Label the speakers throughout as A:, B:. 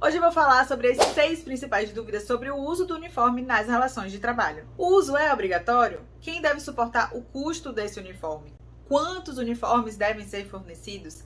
A: Hoje eu vou falar sobre as 6 principais dúvidas sobre o uso do uniforme nas relações de trabalho. O uso é obrigatório? Quem deve suportar o custo desse uniforme? Quantos uniformes devem ser fornecidos?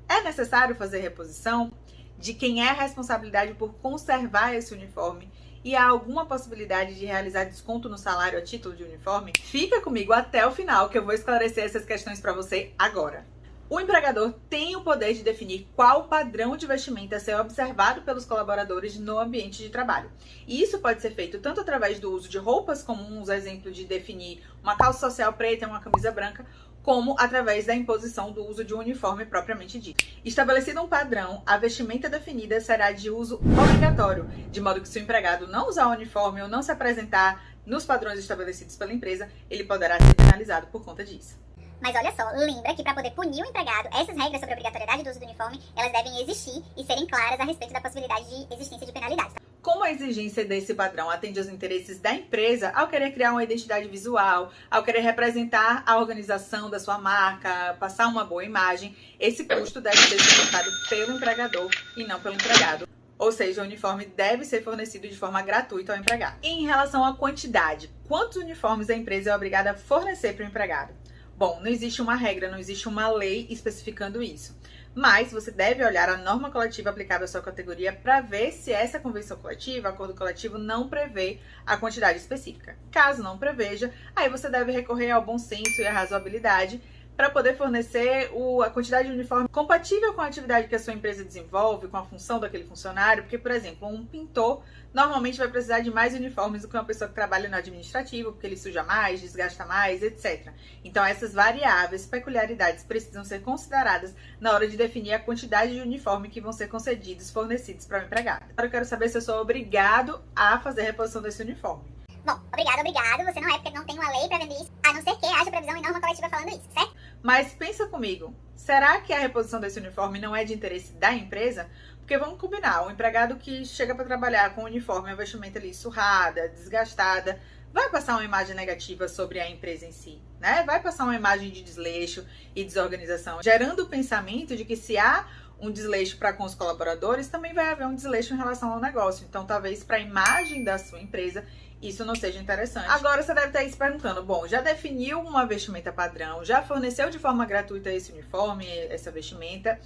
A: É necessário fazer reposição? De quem é a responsabilidade por conservar esse uniforme? E há alguma possibilidade de realizar desconto no salário a título de uniforme? Fica comigo até o final que eu vou esclarecer essas questões para você agora. O empregador tem o poder de definir qual padrão de vestimenta a ser observado pelos colaboradores no ambiente de trabalho. E isso pode ser feito tanto através do uso de roupas comuns, exemplo de definir uma calça social preta e uma camisa branca, como através da imposição do uso de um uniforme propriamente dito. Estabelecido um padrão, a vestimenta definida será de uso obrigatório, de modo que se o empregado não usar o uniforme ou não se apresentar nos padrões estabelecidos pela empresa, ele poderá ser penalizado por conta disso.
B: Mas olha só, lembra que para poder punir o empregado, essas regras sobre a obrigatoriedade do uso do uniforme, elas devem existir e serem claras a respeito da possibilidade de existência de penalidades.
A: Como a exigência desse padrão atende aos interesses da empresa, ao querer criar uma identidade visual, ao querer representar a organização da sua marca, passar uma boa imagem, esse custo deve ser suportado pelo empregador e não pelo empregado. Ou seja, o uniforme deve ser fornecido de forma gratuita ao empregado. E em relação à quantidade, quantos uniformes a empresa é obrigada a fornecer para o empregado? Bom, não existe uma regra, não existe uma lei especificando isso. Mas você deve olhar a norma coletiva aplicável à sua categoria para ver se essa convenção coletiva, acordo coletivo, não prevê a quantidade específica. Caso não preveja, aí você deve recorrer ao bom senso e à razoabilidade para poder fornecer a quantidade de uniforme compatível com a atividade que a sua empresa desenvolve, com a função daquele funcionário, porque, por exemplo, um pintor normalmente vai precisar de mais uniformes do que uma pessoa que trabalha no administrativo, porque ele suja mais, desgasta mais, etc. Então, essas variáveis, peculiaridades precisam ser consideradas na hora de definir a quantidade de uniforme que vão ser concedidos, fornecidos para o empregado. Agora eu quero saber se eu sou obrigado a fazer a reposição desse uniforme.
B: Bom, obrigado. Você não é, porque não tem uma lei prevendo isso, a não ser que haja previsão em norma coletiva falando isso, certo?
A: Mas pensa comigo, será que a reposição desse uniforme não é de interesse da empresa? Porque vamos combinar, o empregado que chega para trabalhar com o uniforme, a vestimenta ali surrada, desgastada, vai passar uma imagem negativa sobre a empresa em si, né? Vai passar uma imagem de desleixo e desorganização, gerando o pensamento de que se há um desleixo para com os colaboradores, também vai haver um desleixo em relação ao negócio. Então, talvez para a imagem da sua empresa, isso não seja interessante. Agora você deve estar aí se perguntando, bom, já definiu uma vestimenta padrão, já forneceu de forma gratuita esse uniforme, essa vestimenta,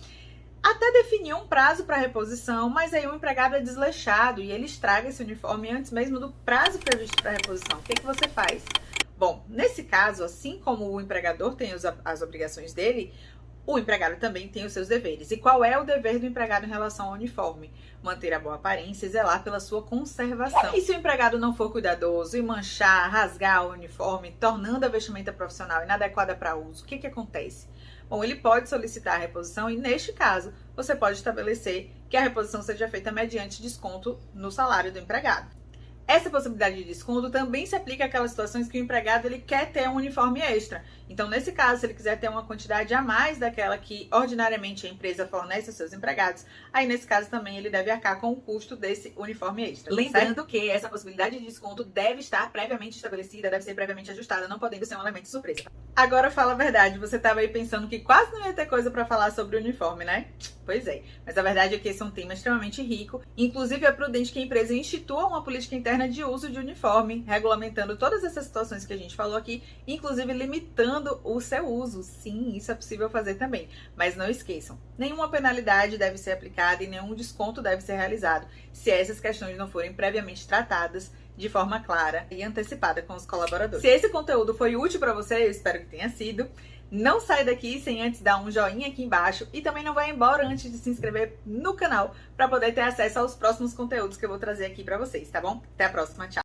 A: até definiu um prazo para reposição, mas aí o empregado é desleixado e ele estraga esse uniforme antes mesmo do prazo previsto para reposição. O que você faz? Bom, nesse caso, assim como o empregador tem as obrigações dele, o empregado também tem os seus deveres. E qual é o dever do empregado em relação ao uniforme? Manter a boa aparência e zelar pela sua conservação. E se o empregado não for cuidadoso e manchar, rasgar o uniforme, tornando a vestimenta profissional inadequada para uso, o que acontece? Bom, ele pode solicitar a reposição e, neste caso, você pode estabelecer que a reposição seja feita mediante desconto no salário do empregado. Essa possibilidade de desconto também se aplica àquelas situações que o empregado ele quer ter um uniforme extra. Então, nesse caso, se ele quiser ter uma quantidade a mais daquela que ordinariamente a empresa fornece aos seus empregados, aí nesse caso também ele deve arcar com o custo desse uniforme extra. Lembrando que essa possibilidade de desconto deve estar previamente estabelecida, deve ser previamente ajustada, não podendo ser um elemento de surpresa. Agora fala a verdade, você estava aí pensando que quase não ia ter coisa para falar sobre o uniforme, né? Pois é, mas a verdade é que esse é um tema extremamente rico. Inclusive, é prudente que a empresa institua uma política interna de uso de uniforme, regulamentando todas essas situações que a gente falou aqui, inclusive limitando o seu uso. Sim, isso é possível fazer também. Mas não esqueçam, nenhuma penalidade deve ser aplicada e nenhum desconto deve ser realizado se essas questões não forem previamente tratadas de forma clara e antecipada com os colaboradores. Se esse conteúdo foi útil para você, eu espero que tenha sido. Não sai daqui sem antes dar um joinha aqui embaixo e também não vai embora antes de se inscrever no canal para poder ter acesso aos próximos conteúdos que eu vou trazer aqui para vocês, tá bom? Até a próxima, tchau!